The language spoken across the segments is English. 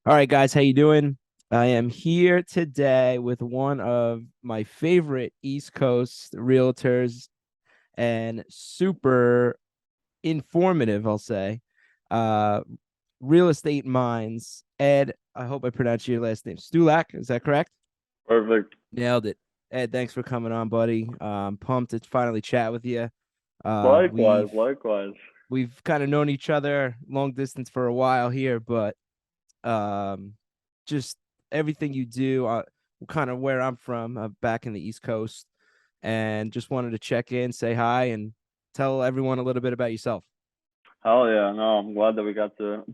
All right, guys, how you doing? I am here today with one of my favorite East Coast realtors and super informative, I'll say, uh, real estate minds. Ed, I hope I pronounced your last name. Stulak, is that correct? Perfect. Nailed it. Ed, thanks for coming on, buddy. Pumped to finally chat with you. Uh, Likewise, we've likewise. we've kind of known each other long distance for a while here, but um, just everything you do, kind of where I'm from, back in the East Coast, and just wanted to check in, say hi, and tell everyone a little bit about yourself. Hell yeah. No, I'm glad that we got to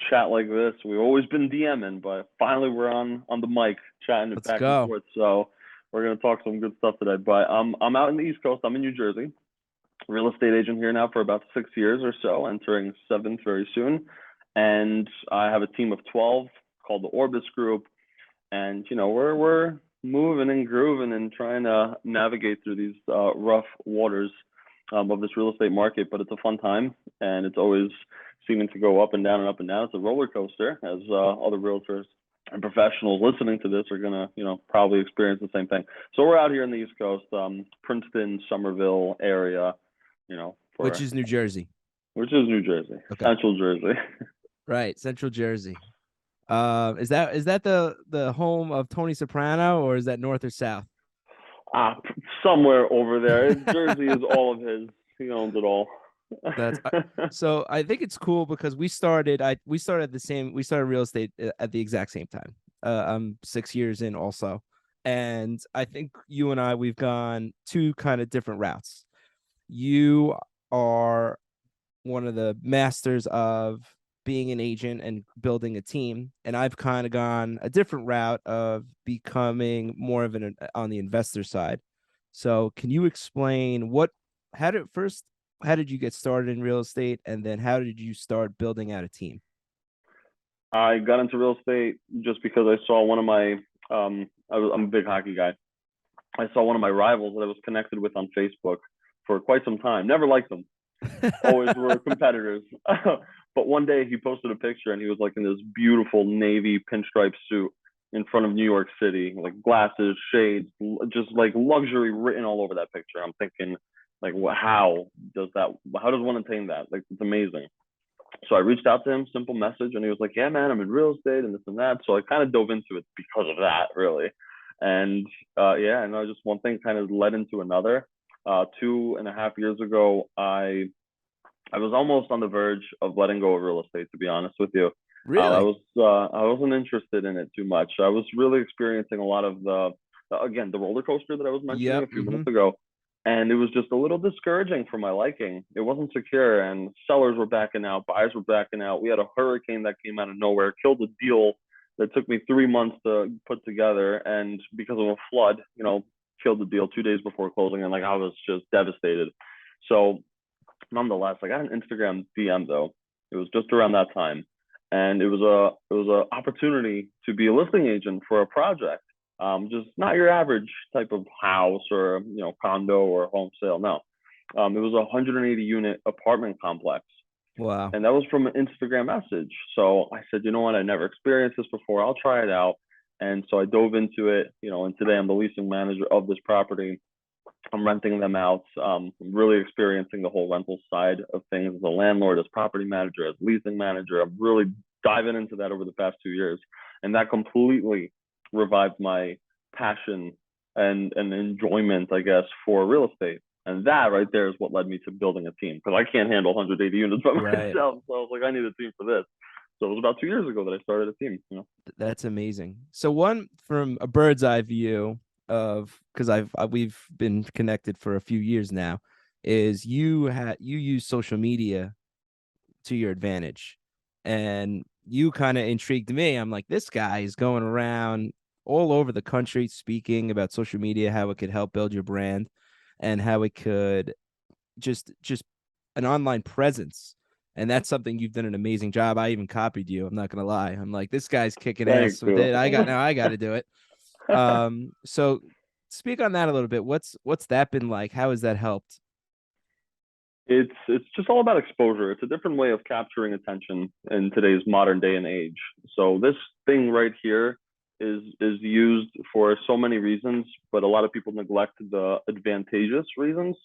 chat like this. We've always been DMing, but finally we're on the mic chatting it Let's back and go. forth. So we're gonna talk some good stuff today. But I'm out in the East Coast. I'm in New Jersey. Real estate agent here now for about 6 years or so, entering seventh very soon. And I have a team of 12 called the Orbis Group. And we're moving and grooving and trying to navigate through these rough waters of this real estate market. But it's a fun time, and it's always seeming to go up and down and up and down. It's a roller coaster, as other realtors and professionals listening to this are gonna probably experience the same thing. So we're out here in the East Coast, Princeton, Somerville area, Which for is New Jersey. which is New Jersey, Okay. Central Jersey. Right, Central Jersey. Is that the home of Tony Soprano, or is that north or south? Ah, somewhere over there. Jersey is all of his. He owns it all. That's so I think it's cool because we started real estate at the exact same time. I'm 6 years in also. And I think you and we've gone two kind of different routes. You are one of the masters of being an agent and building a team, and I've kind of gone a different route of becoming more of an on the investor side. So can you explain how did first how did you get started in real estate, and then how did you start building out a team? I got into real estate just because I saw one of my I'm a big hockey guy. I saw one of my rivals that I was connected with on Facebook for quite some time. Never liked them. Always were competitors. But one day he posted a picture and he was like in this beautiful navy pinstripe suit in front of New York City, like glasses, shades, just like luxury written all over that picture. I'm thinking, like, how does that? How does one attain that? Like, it's amazing. So I reached out to him, simple message, and he was like, "Yeah, man, I'm in real estate and this and that." So I kind of dove into it because of that, really. And yeah, I know just one thing kind of led into another. 2.5 years ago, I was almost on the verge of letting go of real estate, to be honest with you. Really? I wasn't interested in it too much. I was really experiencing a lot of again the roller coaster that I was mentioning Yep. a few minutes ago, and it was just a little discouraging for my liking. It wasn't secure, and sellers were backing out, buyers were backing out. We had a hurricane that came out of nowhere, killed a deal that took me 3 months to put together, and because of a flood, killed the deal 2 days before closing, and like I was just devastated. So nonetheless, I got an Instagram DM though. It was just around that time, and it was a opportunity to be a listing agent for a project. Just not your average type of house or condo or home sale. No, it was a 180 unit apartment complex, Wow. and that was from an Instagram message. So I said, you know what? I never experienced this before. I'll try it out. And so I dove into it, and today I'm the leasing manager of this property. I'm renting them out. I'm really experiencing the whole rental side of things as a landlord, as property manager, as leasing manager. I'm really diving into that over the past 2 years, and that completely revived my passion and enjoyment, I guess, for real estate. And that right there is what led me to building a team because I can't handle 180 units by Right. myself. So I was like, I need a team for this. So it was about 2 years ago that I started a team. That's amazing. So one from a bird's eye view of because we've been connected for a few years now, is you use social media to your advantage. And you kind of intrigued me. I'm like, this guy is going around all over the country speaking about social media, how it could help build your brand and how it could just an online presence. And that's something you've done an amazing job. I even copied you. I'm not gonna lie. I'm like, this guy's kicking Thank ass with you. it. I got to do it. So speak on that a little bit. What's that been like? How has that helped? It's just all about exposure. It's a different way of capturing attention in today's modern day and age. So this thing right here is used for so many reasons, but a lot of people neglect the advantageous reasons.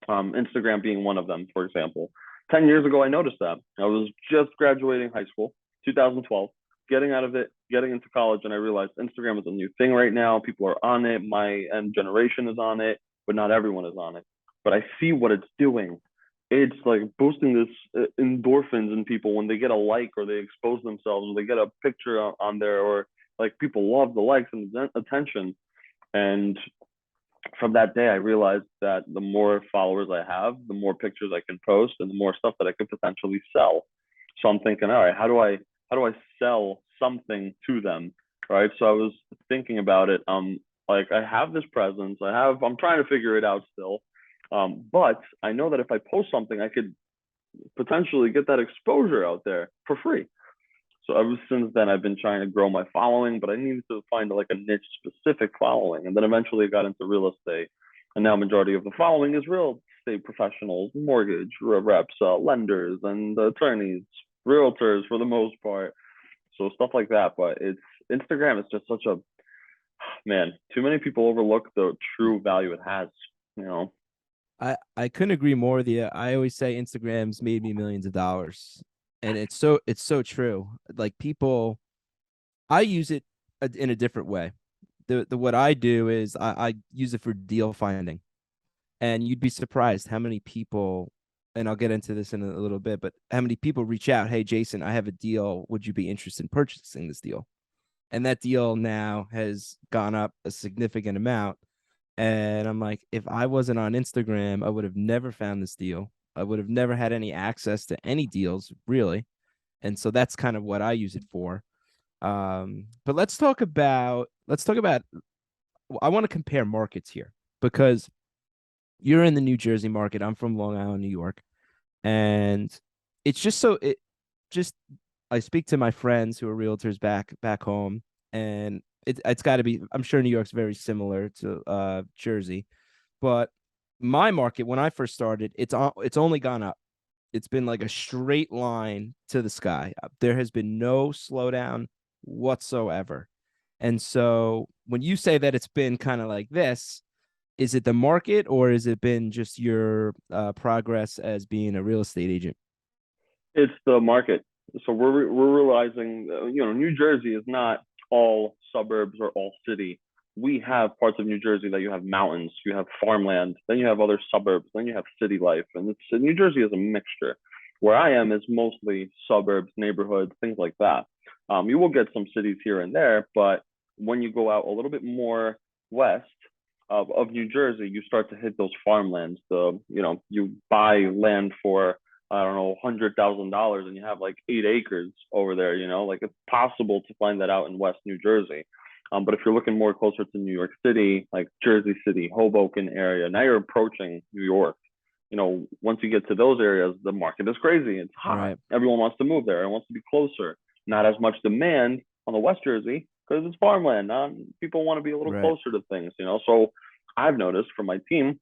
Instagram being one of them, for example. 10 years ago, I noticed that. I was just graduating high school, 2012, getting out of it, getting into college, and I realized Instagram is a new thing right now. People are on it. My generation is on it, but not everyone is on it. But I see what it's doing. It's like boosting this endorphins in people when they get a like or they expose themselves or they get a picture on there, or like people love the likes and the attention. And from that day, I realized that the more followers I have, the more pictures I can post and the more stuff that I could potentially sell. So I'm thinking, all right, how do I sell something to them? Right. So I was thinking about it. Like I have this presence. I'm trying to figure it out still. But I know that if I post something, I could potentially get that exposure out there for free. So ever since then, I've been trying to grow my following, but I needed to find like a niche specific following. And then eventually I got into real estate. And now majority of the following is real estate professionals, mortgage reps, lenders and attorneys, realtors for the most part. So stuff like that. But it's Instagram is just such a man, too many people overlook the true value it has, you know. I couldn't agree more with you. I always say Instagram's made me millions of dollars, and it's so true. Like people, I use it in a different way. The what I do is I use it for deal finding, and you'd be surprised how many people. And I'll get into this in a little bit, but how many people reach out? Hey, Jason, I have a deal. Would you be interested in purchasing this deal? And that deal now has gone up a significant amount. And I'm like, if I wasn't on Instagram, I would have never found this deal. I would have never had any access to any deals, really. And so that's kind of what I use it for. But let's talk about I want to compare markets here because you're in the New Jersey market. I'm from Long Island, New York. And it's just so it just I speak to my friends who are realtors back home, and it's got to be. I'm sure New York's very similar to Jersey, but my market when I first started, it's only gone up. It's been like a straight line to the sky. There has been no slowdown whatsoever. And so when you say that it's been kind of like this, is it the market or has it been just your progress as being a real estate agent? It's the market. So we're realizing, New Jersey is not all suburbs or all city. We have parts of New Jersey that you have mountains, you have farmland, then you have other suburbs, then you have city life, and New Jersey is a mixture. Where I am is mostly suburbs, neighborhoods, things like that. You will get some cities here and there, but when you go out a little bit more west of New Jersey, you start to hit those farmlands. You buy land for I don't know, $100,000 and you have like 8 acres over there, like it's possible to find that out in West New Jersey. But if you're looking more closer to New York City, like Jersey City, Hoboken area, now you're approaching New York. Once you get to those areas, the market is crazy. It's hot. Right. Everyone wants to move there and wants to be closer. Not as much demand on the West Jersey because it's farmland. People want to be a little Right. closer to things. So I've noticed from my team,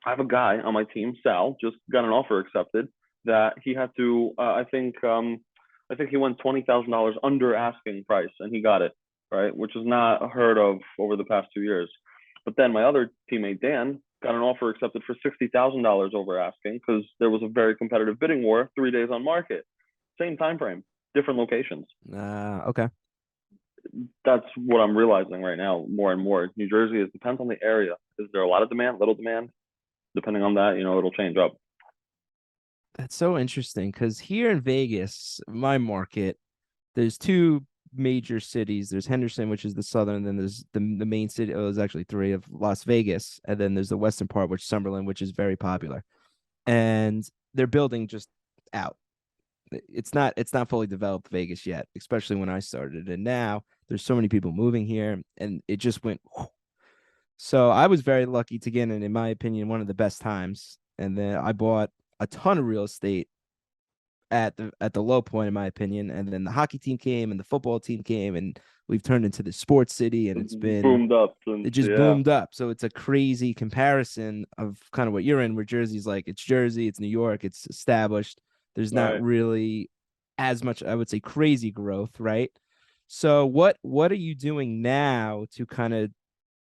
I have a guy on my team, Sal, just got an offer accepted that he had to. I think he went $20,000 under asking price, and he got it right, which is not heard of over the past 2 years. But then my other teammate Dan got an offer accepted for $60,000 over asking because there was a very competitive bidding war, 3 days on market, same time frame, different locations. Okay. That's what I'm realizing right now more and more. New Jersey, it depends on the area. Is there a lot of demand, little demand? Depending on that, it'll change up. That's so interesting because here in Vegas, my market, there's two major cities. There's Henderson, which is the southern, and then there's the main city. Oh, there's actually three of Las Vegas, and then there's the western part, which is Summerlin, which is very popular. And they're building just out. It's not fully developed Vegas yet, especially when I started. And now there's so many people moving here, and it just went. So I was very lucky to get in my opinion, one of the best times. And then I bought a ton of real estate at the low point, in my opinion. And then the hockey team came and the football team came, and we've turned into the sports city, and Boomed up since, it just yeah, boomed up. So it's a crazy comparison of kind of what you're in, where Jersey's like, it's Jersey, it's New York, it's established. There's not right. really as much, I would say, crazy growth, right? So what are you doing now to kind of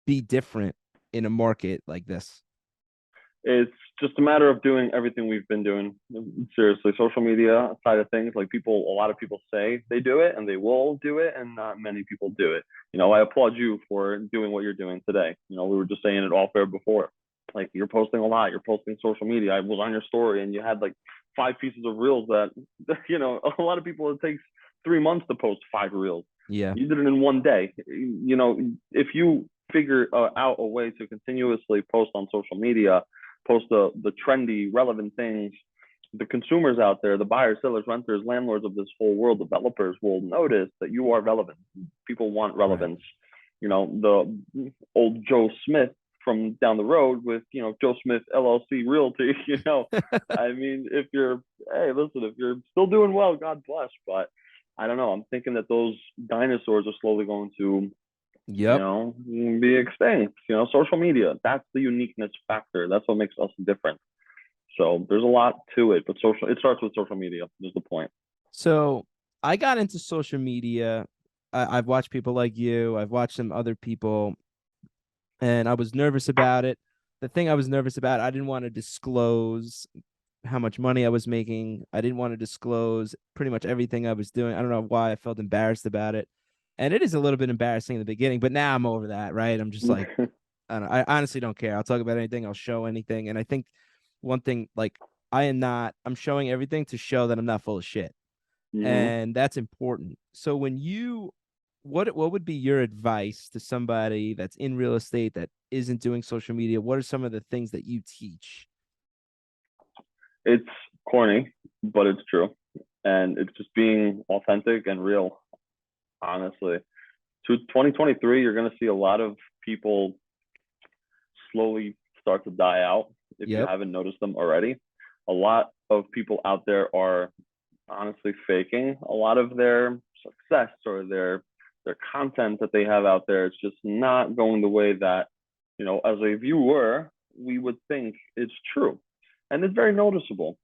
be different in a market like this? It's just a matter of doing everything we've been doing. Seriously, social media side of things, like people, a lot of people say they do it and they will do it, and not many people do it. I applaud you for doing what you're doing today. We were just saying it all fair before. Like, you're posting a lot, you're posting social media. I was on your story and you had like 5 pieces of reels that, a lot of people, it takes 3 months to post 5 reels. Yeah. You did it in one day. If you figure out a way to continuously post on social media, post the trendy, relevant things, the consumers out there, the buyers, sellers, renters, landlords of this whole world, developers will notice that you are relevant. People want Right. relevance. The old Joe Smith from down the road with, Joe Smith LLC Realty, I mean, hey, listen, if you're still doing well, God bless. But I don't know. I'm thinking that those dinosaurs are slowly going to, Yep. be extinct. Social media, that's the uniqueness factor. That's what makes us different. So there's a lot to it, but it starts with social media is the point. So I got into social media. I've watched people like you. I've watched some other people, and I was nervous about it. The thing I was nervous about, I didn't want to disclose how much money I was making. I didn't want to disclose pretty much everything I was doing. I don't know why I felt embarrassed about it. And it is a little bit embarrassing in the beginning, but now I'm over that, right? I'm just like, I don't know, I honestly don't care. I'll talk about anything, I'll show anything. And I think one thing, like, I'm showing everything to show that I'm not full of shit. Hmm. And that's important. So when you what would be your advice to somebody that's in real estate that isn't doing social media? What are some of the things that you teach? It's corny, but it's true. And it's just being authentic and real, honestly. To 2023, you're going to see a lot of people slowly start to die out if you Yep. haven't noticed them already. A lot of people out there are honestly faking a lot of their success or their content that they have out there. It's just not going the way that, as a viewer, we would think it's true. And it's very noticeable.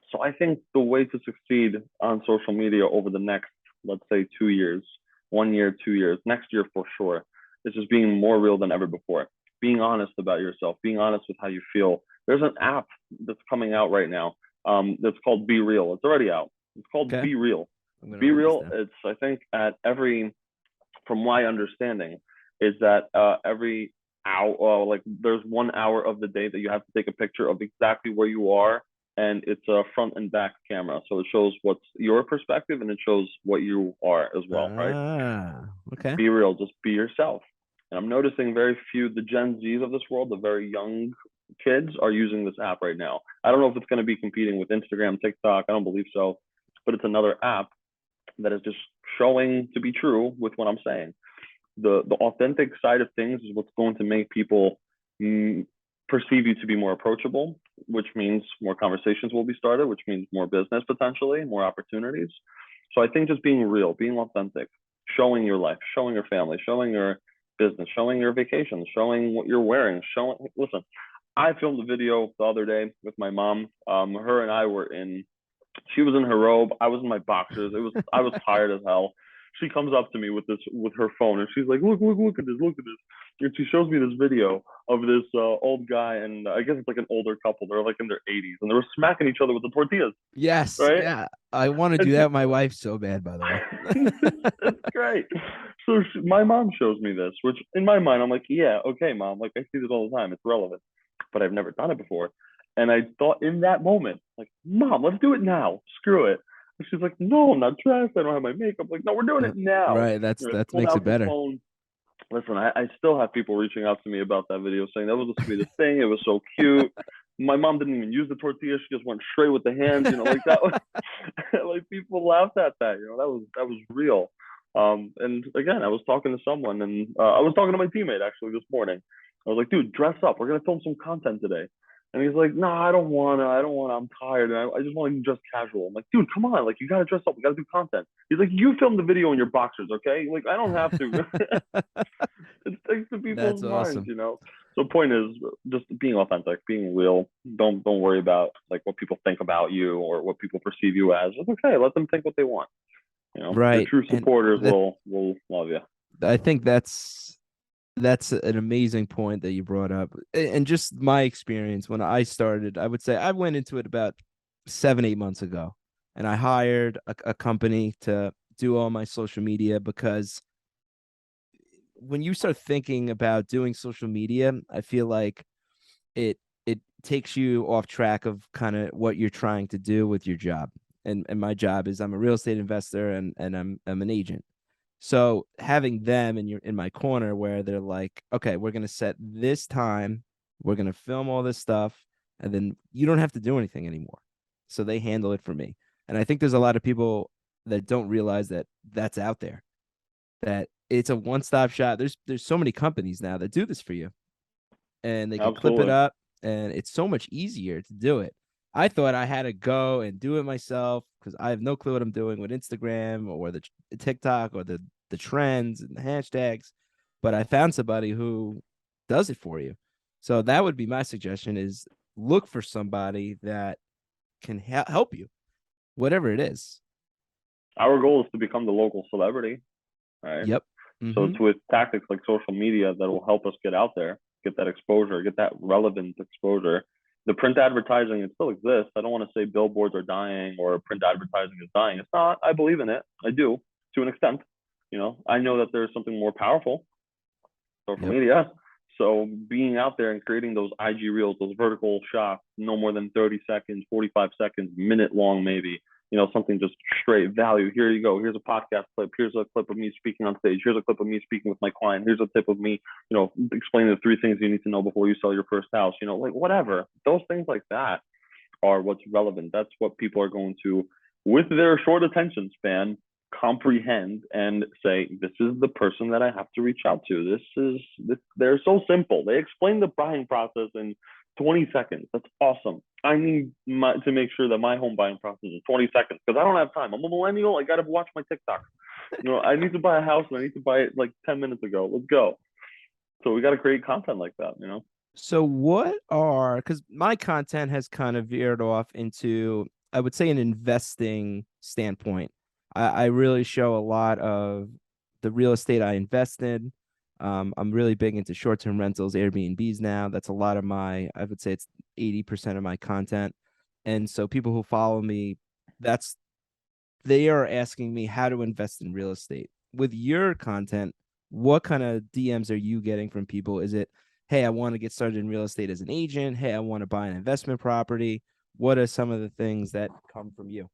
So I think the way to succeed on social media over the next, let's say, 2 years, 1 year, 2 years, next year for sure, is just being more real than ever before. Being honest about yourself, being honest with how you feel. There's an app that's coming out right now, that's called Be Real. It's already out. It's called Okay. Be Real. I'm gonna Be write this Real. down. It's, I think, at every, from my understanding, is that every hour, like, there's 1 hour of the day that you have to take a picture of exactly where you are, and it's a front and back camera, so it shows what's your perspective and it shows what you are as well, right? Okay. Be real, just be yourself. And I'm noticing very few, the Gen Zs of this world, the very young kids, are using this app right now. I don't know if it's going to be competing with Instagram, TikTok. I don't believe so, but it's another app that is just showing to be true with what I'm saying. The authentic side of things is what's going to make people, mm, perceive you to be more approachable, which means more conversations will be started, which means more business potentially, more opportunities. So I think just being real, being authentic, showing your life, showing your family, showing your business, showing your vacations, showing what you're wearing, showing. Listen, I filmed a video the other day with my mom. Her and I were in. She was in her robe. I was in my boxers. I was tired as hell. She comes up to me with her phone and she's like, look at this, look at this. And she shows me this video of this old guy, and I guess it's like an older couple. They're like in their 80s, and they were smacking each other with the tortillas, Yes. right? Yeah. I want to And do that with my wife so bad, by the way. it's great. So my mom shows me this, which in my mind I'm like, yeah, okay, mom. Like, I see this all the time. It's relevant, but I've never done it before. And I thought in that moment, like, mom, let's do it now. Screw it. And she's like, no, I'm not dressed. I don't have my makeup. Like, no, we're doing it now. Right. I That pulled makes it out the better. phone. Listen, I still have people reaching out to me about that video saying that was the sweetest thing. It was so cute. My mom didn't even use the tortilla; she just went straight with the hands. Like that was like, people laughed at that. That was real. And again, I was talking to someone, and I was talking to my teammate actually this morning. I was like, dude, dress up. We're gonna film some content today. And he's like, no, I don't wanna, I'm tired. And I just want to dress casual. I'm like, dude, come on. Like, you got to dress up. We got to do content. He's like, you filmed the video in your boxers, okay? Like, I don't have to. It takes to That's people's minds, awesome. you know? So point is just being authentic, being real. Don't worry about like what people think about you or what people perceive you as. It's okay. Let them think what they want. You know, your Right. true And supporters that will love you. I think that's an amazing point that you brought up. And just my experience when I started, I would say I went into it about 7, 8 months ago, and I hired a company to do all my social media because when you start thinking about doing social media, I feel like it takes you off track of kind of what you're trying to do with your job. And my job is I'm a real estate investor and I'm an agent. So having them in my corner where they're like, okay, we're gonna set this time, we're gonna film all this stuff, and then you don't have to do anything anymore. So they handle it for me. And I think there's a lot of people that don't realize that that's out there, that it's a one-stop shop. There's so many companies now that do this for you, and they can clip it Absolutely. up, and it's so much easier to do it. I thought I had to go and do it myself because I have no clue what I'm doing with Instagram or the TikTok or the trends and the hashtags, but I found somebody who does it for you. So that would be my suggestion: is look for somebody that can help you, whatever it is. Our goal is to become the local celebrity, right? Yep. So it's Mm-hmm. with tactics like social media that will help us get out there, get that exposure, get that relevant exposure. The print advertising, it still exists. I don't want to say billboards are dying or print advertising is dying. It's not. I believe in it. I do to an extent. You know, I know that there's something more powerful, social Yep. media. So being out there and creating those IG reels, those vertical shots, no more than 30 seconds, 45 seconds, minute long, maybe, you know, something just straight value. Here you go. Here's a podcast clip. Here's a clip of me speaking on stage. Here's a clip of me speaking with my client. Here's a tip of me, you know, explaining the 3 things you need to know before you sell your first house, you know, like whatever. Those things like that are what's relevant. That's what people are going to, with their short attention span, comprehend and say, this is the person that I have to reach out to. They're so simple. They explain the buying process in 20 seconds. That's awesome. I need to make sure that my home buying process is 20 seconds because I don't have time. I'm a millennial. I got to watch my TikTok. You know, I need to buy a house and I need to buy it like 10 minutes ago. Let's go. So we got to create content like that, you know? So because my content has kind of veered off into, I would say, an investing standpoint. I really show a lot of the real estate I invest in. I'm really big into short-term rentals, Airbnbs now. That's a lot of I would say it's 80% of my content. And so people who follow me, that's they are asking me how to invest in real estate. With your content, what kind of DMs are you getting from people? Is it, hey, I want to get started in real estate as an agent? Hey, I want to buy an investment property. What are some of the things that come from you?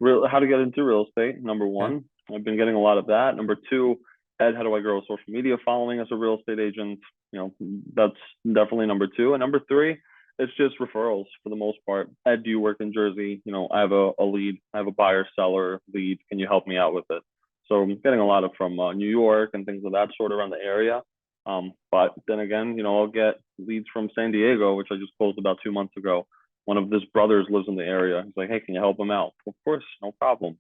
How to get into real estate. Number Okay. one, I've been getting a lot of that. Number two, Ed, how do I grow a social media following as a real estate agent? You know, that's definitely number two. And number three, it's just referrals for the most part. Ed, do you work in Jersey? You know, I have a lead. I have a buyer seller lead. Can you help me out with it? So I'm getting a lot of from New York and things of that sort around the area. But then again, you know, I'll get leads from San Diego, which I just closed about 2 months ago. One of his brothers lives in the area. He's like, hey, can you help him out? Of course, no problem.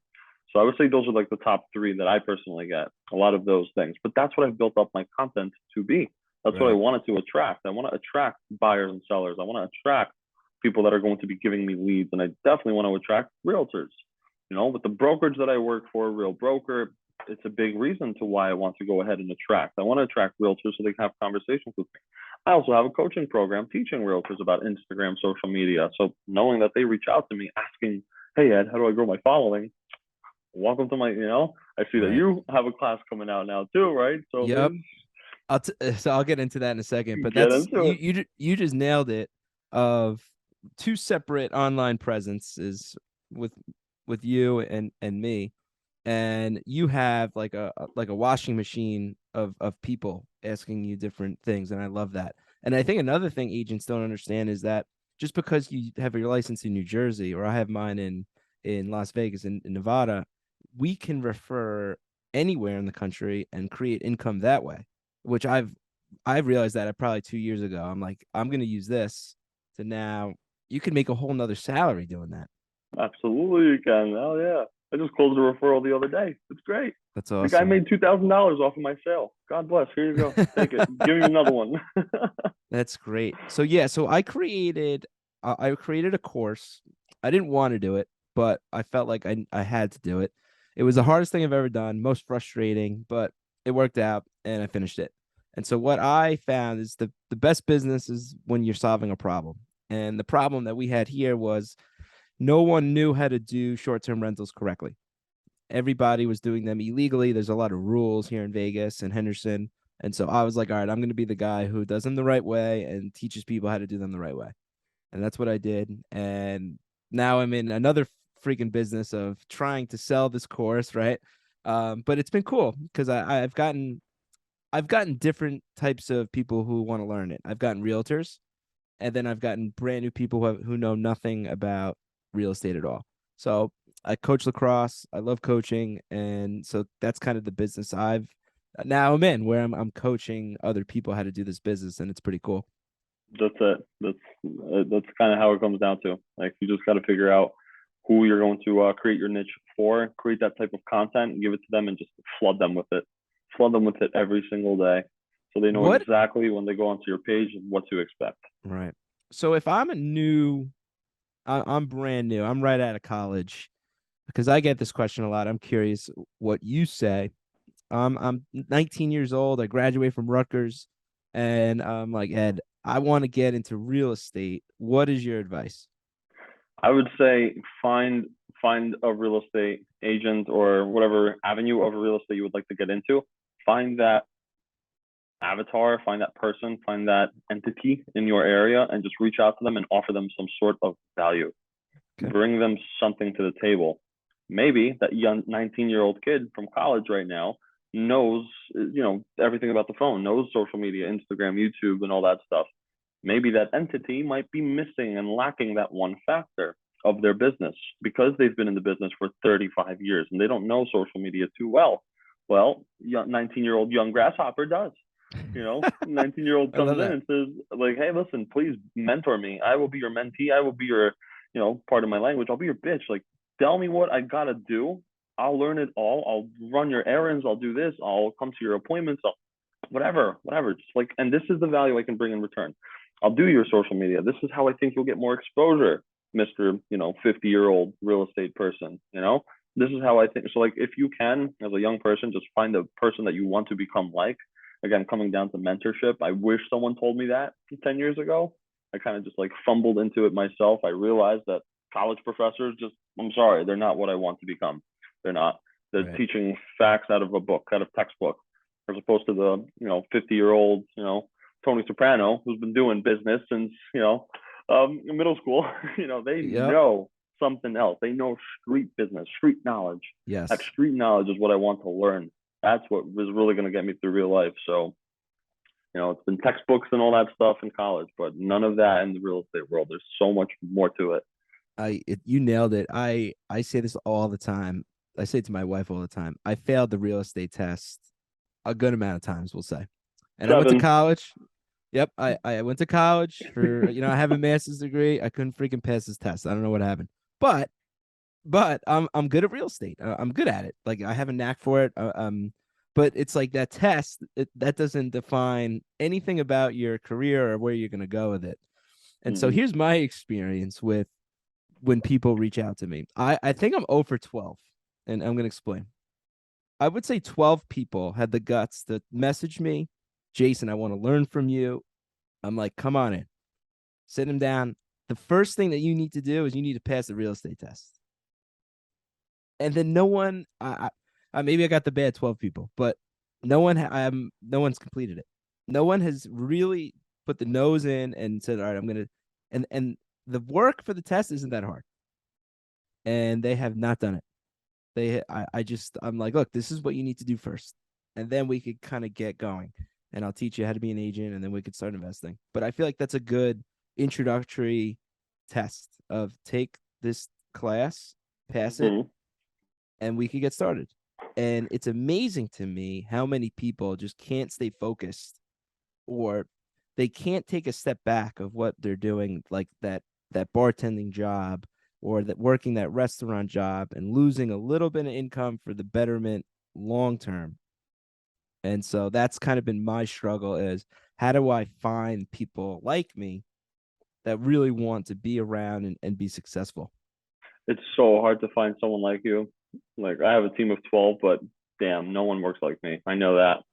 So I would say those are like the top three that I personally get. A lot of those things, but that's what I've built up my content to be. That's what I Right. wanted to attract. I want to attract buyers and sellers. I want to attract people that are going to be giving me leads, and I definitely want to attract realtors. You know, with the brokerage that I work for, Real Broker, it's a big reason to why I want to go ahead and attract. I want to attract realtors so they can have conversations with me. I also have a coaching program teaching realtors about Instagram, social media. So knowing that they reach out to me asking, hey, Ed, how do I grow my following? Welcome to my, you know, I see that Right. you have a class coming out now too, right? So Yep. there's, So I'll get into that in a second, but get that's into it. you just nailed it, of two separate online presences with you and me, and you have like a washing machine of people asking you different things, and I love that. And I think another thing agents don't understand is that just because you have your license in New Jersey or I have mine in Las Vegas in Nevada, we can refer anywhere in the country and create income that way, which I've realized that probably 2 years ago. I'm like, I'm going to use this to now you can make a whole nother salary doing that. Absolutely, you can. Oh yeah, I just closed a referral the other day. It's great. That's The guy awesome. made $2,000 off of my sale. God bless. Here you go. Take it. Give me another one. That's great. So yeah, so I created a course. I didn't want to do it, but I felt like I had to do it. It was the hardest thing I've ever done, most frustrating, but it worked out and I finished it. And so what I found is the best business is when you're solving a problem. And the problem that we had here was no one knew how to do short-term rentals correctly. Everybody was doing them illegally. There's a lot of rules here in Vegas and Henderson. And so I was like, all right, I'm going to be the guy who does them the right way and teaches people how to do them the right way. And that's what I did. And now I'm in another freaking business of trying to sell this course, right? But it's been cool because I've gotten different types of people who want to learn it. I've gotten realtors, and then I've gotten brand new people who know nothing about real estate at all. So I coach lacrosse. I love coaching, and so that's kind of the business I've now I'm in, where I'm coaching other people how to do this business, and it's pretty cool. That's it. That's kind of how it comes down to. Like you just got to figure out who you're going to create your niche for, create that type of content, give it to them, and just flood them with it. Flood them with it every single day, so they know What? exactly when they go onto your page what to expect. Right. So if I'm brand new. I'm right out of college because I get this question a lot. I'm curious what you say. I'm 19 years old. I graduated from Rutgers, and I'm like, Ed, I want to get into real estate. What is your advice? I would say find a real estate agent or whatever avenue of real estate you would like to get into. Find that avatar, find that person, find that entity in your area, and just reach out to them and offer them some sort of value. Okay. Bring them something to the table. Maybe that young 19-year-old kid from college right now knows, everything about the phone, knows social media, Instagram, YouTube, and all that stuff. Maybe that entity might be missing and lacking that one factor of their business because they've been in the business for 35 years and they don't know social media too well. Well, 19-year-old young grasshopper does. 19-year-old I comes love in that. and says, like, hey, listen, please mentor me. I will be your mentee. I will be your, part of my language. I'll be your bitch. Like, tell me what I gotta do. I'll learn it all. I'll run your errands. I'll do this. I'll come to your appointments. Whatever. Just like, and this is the value I can bring in return. I'll do your social media. This is how I think you'll get more exposure, Mr. 50-year-old real estate person. This is how I think. So like if you can, as a young person, just find a person that you want to become like. Again, coming down to mentorship. I wish someone told me that 10 years ago. I kind of just like fumbled into it myself. I realized that college professors I'm sorry, they're not what I want to become. They're not. They're Right. teaching facts out of a book, out of textbook, as opposed to the 50-year-old Tony Soprano who's been doing business since middle school. They Yep. know something else. They know street business, street knowledge. That Yes. street knowledge is what I want to learn. That's what was really going to get me through real life. So it's been textbooks and all that stuff in college, but none of that in the real estate world. There's so much more to it. You nailed it. I say this all the time. I say it to my wife all the time. I failed the real estate test a good amount of times, we'll say. And I went to 7. college. Yep, I went to college for I have a master's degree. I couldn't freaking pass this test. I don't know what happened. But I'm good at real estate. I'm good at it. Like I have a knack for it. But it's like that test that doesn't define anything about your career or where you're gonna go with it. And so Mm-hmm. here's my experience with when people reach out to me. I think I'm 0 for 12, and I'm gonna explain. I would say 12 people had the guts to message me, Jason, I want to learn from you. I'm like, come on in, sit him down. The first thing that you need to do is you need to pass the real estate test. And then no one, maybe I got the bad 12 people, but no one's completed it. No one has really put the nose in and said, all right, I'm gonna, and the work for the test isn't that hard, and they have not done it. I'm like, look, this is what you need to do first, and then we could kind of get going, and I'll teach you how to be an agent, and then we could start investing. But I feel like that's a good introductory test of take this class, pass it, Mm-hmm. and we could get started. And it's amazing to me how many people just can't stay focused, or they can't take a step back of what they're doing, like that bartending job or that working that restaurant job and losing a little bit of income for the betterment long term. And so that's kind of been my struggle is how do I find people like me that really want to be around and be successful? It's so hard to find someone like you. Like I have a team of 12, but damn, no one works like me. I know that.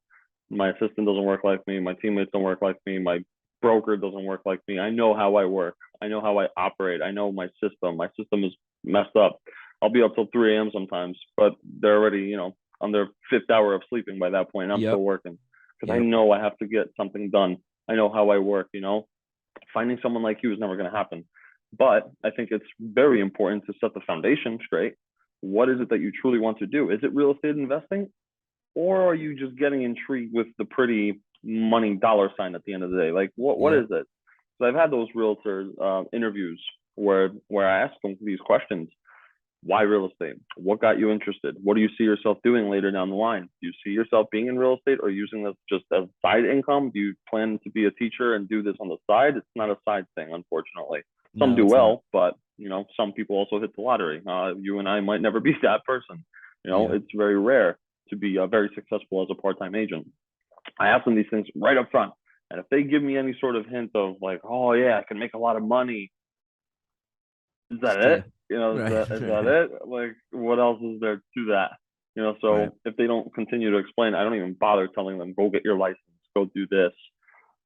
My assistant doesn't work like me. My teammates don't work like me. My broker doesn't work like me. I know how I work. I know how I operate. I know my system. My system is messed up. I'll be up till 3 a.m. sometimes, but they're already, on their fifth hour of sleeping by that point. I'm Yep. still working because I Yep. know I have to get something done. I know how I work. Finding someone like you is never going to happen. But I think it's very important to set the foundation straight. What is it that you truly want to do? Is it real estate investing? Or are you just getting intrigued with the pretty money dollar sign at the end of the day? Like, what Yep. is it? So I've had those realtor interviews where I ask them these questions. Why real estate? What got you interested? What do you see yourself doing later down the line? Do you see yourself being in real estate or using this just as side income? Do you plan to be a teacher and do this on the side? It's not a side thing, unfortunately. Some No, do it's not. well, but some people also hit the lottery. You and I might never be that person. Yeah. It's very rare to be very successful as a part-time agent. I ask them these things right up front, and if they give me any sort of hint of like, oh yeah, I can make a lot of money, is that See ya. it? Is Right. that it? Like, what else is there to that? Right. So if they don't continue to explain, I don't even bother telling them, go get your license, go do this.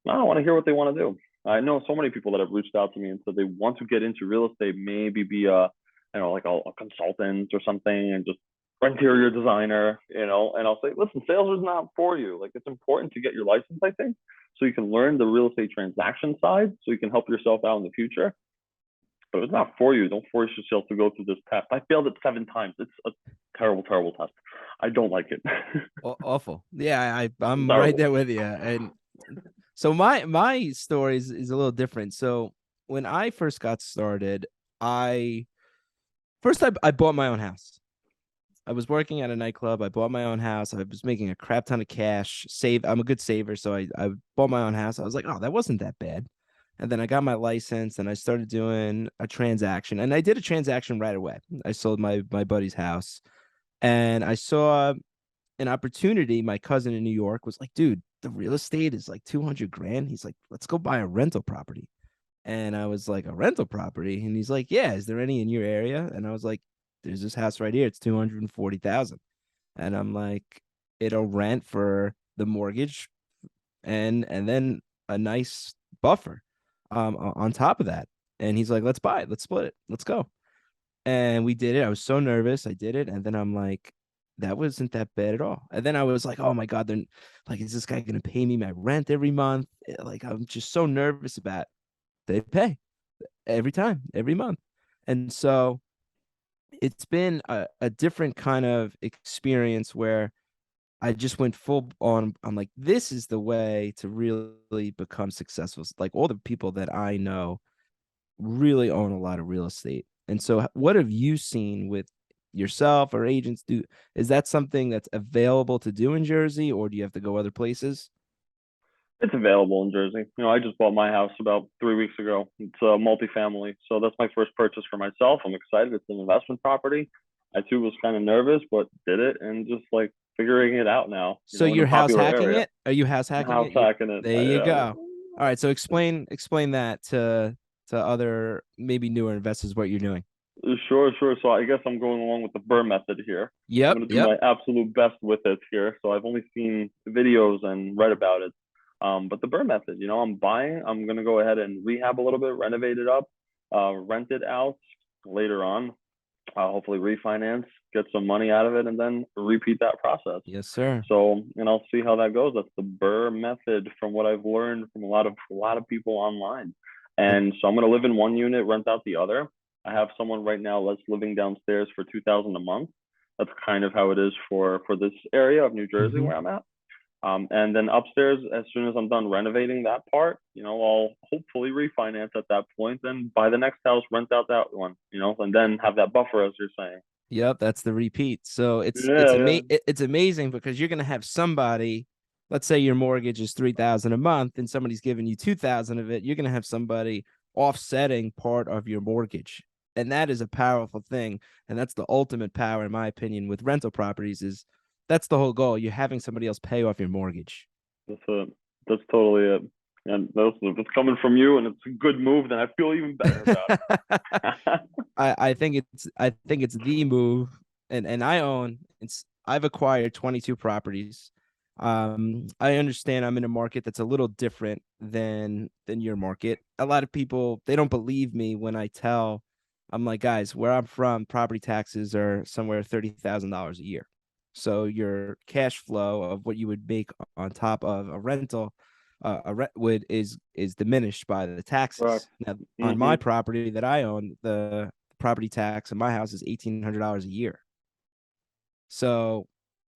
I don't want to hear what they want to do. I know so many people that have reached out to me and said they want to get into real estate, maybe be like a consultant or something, and just interior designer, and I'll say, listen, sales is not for you. Like, it's important to get your license, I think, so you can learn the real estate transaction side, so you can help yourself out in the future. But if it's not for you, don't force yourself to go through this test. I failed it 7 times. It's a terrible, terrible test. I don't like it. Awful. Yeah, I'm right Terrible. there with you. And so my story is a little different. So when I first got started, I I bought my own house. I was working at a nightclub. I bought my own house. I was making a crap ton of cash. I'm a good saver, so I bought my own house. I was like, oh, that wasn't that bad. And then I got my license and I started doing a transaction. And I did a transaction right away. I sold my buddy's house and I saw an opportunity. My cousin in New York was like, dude, the real estate is like 200 grand. He's like, let's go buy a rental property. And I was like, a rental property? And he's like, yeah, is there any in your area? And I was like, there's this house right here. It's 240,000. And I'm like, it'll rent for the mortgage and then a nice buffer on top of that. And he's like, let's buy it. Let's split it. Let's go. And we did it. I was so nervous. I did it. And then I'm like, that wasn't that bad at all. And then I was like, oh my God, then like, is this guy going to pay me my rent every month? Like, I'm just so nervous about it. They pay every time, every month. And so it's been a different kind of experience where I just went full on. I'm like, this is the way to really become successful. Like all the people that I know really own a lot of real estate. And so what have you seen with yourself or agents do? Is that something that's available to do in Jersey or do you have to go other places? It's available in Jersey. I just bought my house about 3 weeks ago. It's a multifamily, so that's my first purchase for myself. I'm excited. It's an investment property. I too was kind of nervous, but did it and just like figuring it out now. So In a you're house popular hacking area, it? Are you house hacking house it? hacking it. There you go. All right. So explain that to other maybe newer investors what you're doing. Sure, sure. So I guess I'm going along with the Burr method here. I'm Yep. going to do Yep. my absolute best with it here. So I've only seen videos and read about it. But the Burr method, I'm buying. I'm going to go ahead and rehab a little bit, renovate it up, rent it out later on. Hopefully refinance, get some money out of it, and then repeat that process. Yes, sir. So, and I'll see how that goes. That's the Burr method from what I've learned from a lot of people online. And And so I'm going to live in one unit, rent out the other. I have someone right now that's living downstairs for 2,000 a month. That's kind of how it is for this area of New Jersey mhm. where I'm at. And then upstairs, as soon as I'm done renovating that part, I'll hopefully refinance at that point, then buy the next house, rent out that one, and then have that buffer, as you're saying. Yep, that's the repeat. So Yeah, yeah. it's amazing because you're gonna have somebody let's say your mortgage is 3,000 a month and somebody's giving you 2,000 of it, you're going to have somebody offsetting part of your mortgage. And that is a powerful thing. And that's the ultimate power, in my opinion, with rental properties is that's the whole goal. You're having somebody else pay off your mortgage. That's it. That's totally it. And that's, if it's coming from you and it's a good move, then I feel even better about it. I think it's the move, and I've acquired 22 properties. I understand I'm in a market that's a little different than your market. A lot of people, they don't believe me when I tell. I'm like, guys, where I'm from, property taxes are somewhere $30,000 a year. So your cash flow of what you would make on top of a rental, would is diminished by the Correct. taxes. Now, on Mm-hmm. my property that I own, the property tax in my house is $1,800 a year. So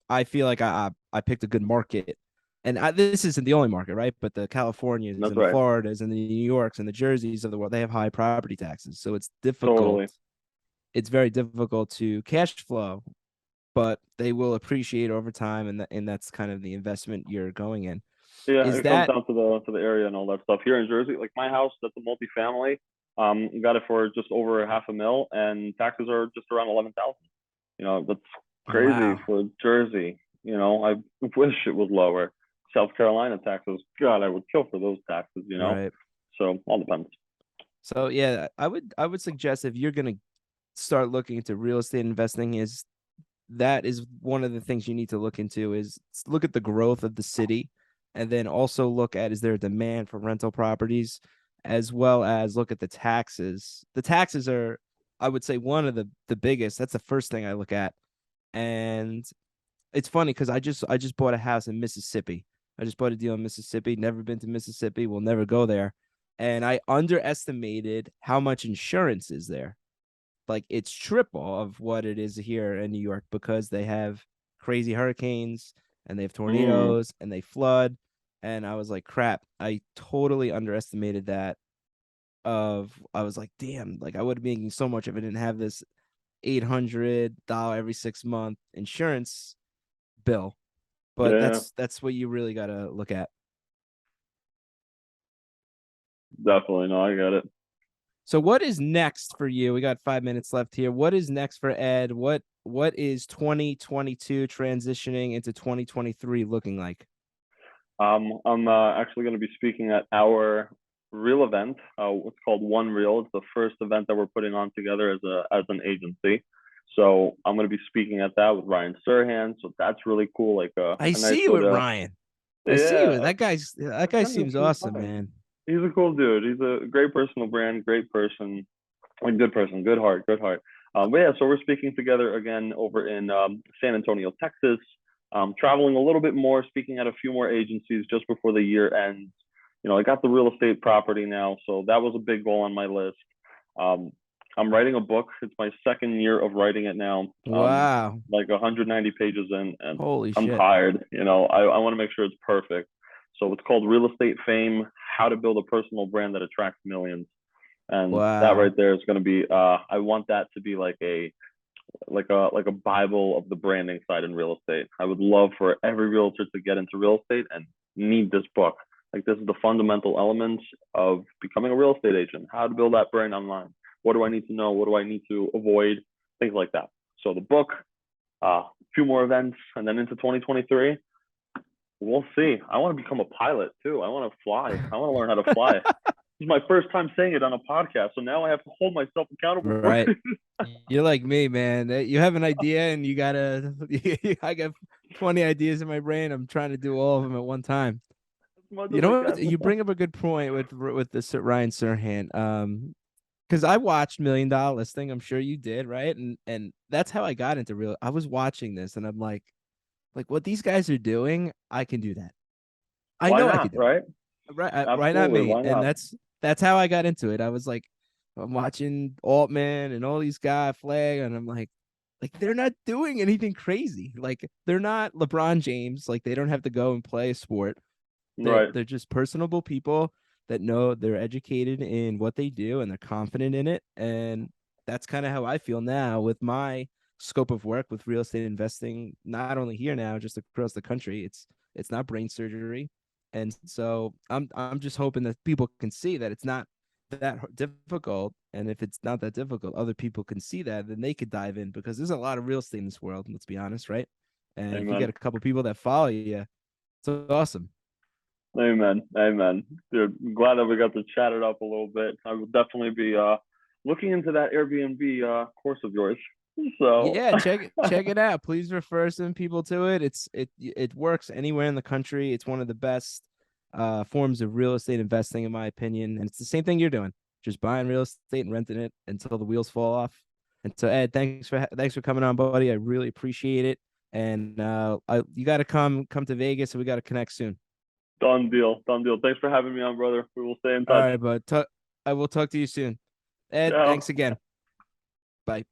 I feel like I picked a good market, and this isn't the only market, right? But the Californias That's and the right. Floridas and the New Yorks and the Jerseys of the world, they have high property taxes, so it's difficult. Totally. It's very difficult to cash flow, but they will appreciate over time, and that's kind of the investment you're going in. Yeah, Is it comes that down to the area and all that stuff. Here in Jersey, like my house, that's a multifamily. Got it for just over half a mil, and taxes are just around 11,000. That's crazy wow, for Jersey. I wish it was lower. South Carolina taxes, God, I would kill for those taxes. right? So all depends. So yeah, I would suggest if you're gonna start looking into real estate investing, is that is one of the things you need to look into is look at the growth of the city, and then also look at, is there a demand for rental properties, as well as look at the taxes. The taxes are, I would say, one of the biggest. That's the first thing I look at. And it's funny because I just bought a house in Mississippi. I just bought a deal in Mississippi. Never been to Mississippi. We'll never go there. And I underestimated how much insurance is there. Like it's triple of what it is here in New York, because they have crazy hurricanes and they have Mm, tornadoes and they flood. And I was like, crap, I totally underestimated that. I was like, damn, like I would be making so much if I didn't have this $800 every 6 month insurance bill. But yeah, that's what you really got to look at. definitely. No, I get it. So what is next for you? We got 5 minutes left here. What is next for Ed? What is 2022 transitioning into 2023 looking like? I'm actually going to be speaking at our real event. It's called One Real. It's the first event that we're putting on together as an agency. So I'm going to be speaking at that with Ryan Serhan. So that's really cool. Like I a nice see you way with to, Ryan. I see you. yeah, That I've guy met him a seems few awesome, times. man. He's a cool dude. He's a great personal brand, great person, a good person, good heart, good heart. But yeah, so we're speaking together again over in San Antonio, Texas. Traveling a little bit more, speaking at a few more agencies just before the year ends. I got the real estate property now, so that was a big goal on my list. Um, I'm writing a book. It's my second year of writing it now. Wow. Like 190 pages in, and Holy I'm shit. tired. I want to make sure it's perfect. So it's called Real Estate Fame: How to Build a Personal Brand That Attracts Millions. And that Wow. right there is going to be. I want that to be like a Bible of the branding side in real estate. I would love for every realtor to get into real estate and need this book. Like this is the fundamental elements of becoming a real estate agent. How to build that brand online. What do I need to know? What do I need to avoid? Things like that. So the book, a few more events, and then into 2023, we'll see. I want to become a pilot too. I want to fly. I want to learn how to fly. This is my first time saying it on a podcast, so now I have to hold myself accountable for Right. it. You're like me, man. You have an idea and you gotta. I got 20 ideas in my brain. I'm trying to do all of them at one time. As much You as I know what? can. You bring up a good point with the Ryan Serhan. Because I watched $1 Million Listing. I'm sure you did, right? And that's how I got into real. I was watching this, and I'm like what these guys are doing, I can do that. I Why know I could not? do it. Right? Right, why not Absolutely. me? Why And not? that's how I got into it. I was like, I'm watching Altman and all these guys flag, and I'm like they're not doing anything crazy. Like they're not LeBron James. Like they don't have to go and play a sport. They're Right. they're just personable people that know they're educated in what they do and they're confident in it. And that's kind of how I feel now with my scope of work with real estate investing, not only here now, just across the country. It's not brain surgery. And so I'm just hoping that people can see that it's not that difficult. And if it's not that difficult, other people can see that, then they could dive in, because there's a lot of real estate in this world. Let's be honest, right? And if you get Amen. a couple people that follow you, it's awesome. Amen. Amen. Dude, I'm glad that we got to chat it up a little bit. I will definitely be looking into that Airbnb course of yours. So Yeah, check it out. Please refer some people to it. It works anywhere in the country. It's one of the best forms of real estate investing, in my opinion. And it's the same thing you're doing, just buying real estate and renting it until the wheels fall off. And so, Ed, thanks for coming on, buddy. I really appreciate it. And you got to come to Vegas, and we got to connect soon. done deal. Done deal. Thanks for having me on, brother. We will stay in All touch. right, but I will talk to you soon. Ed, Ciao. thanks again. Bye.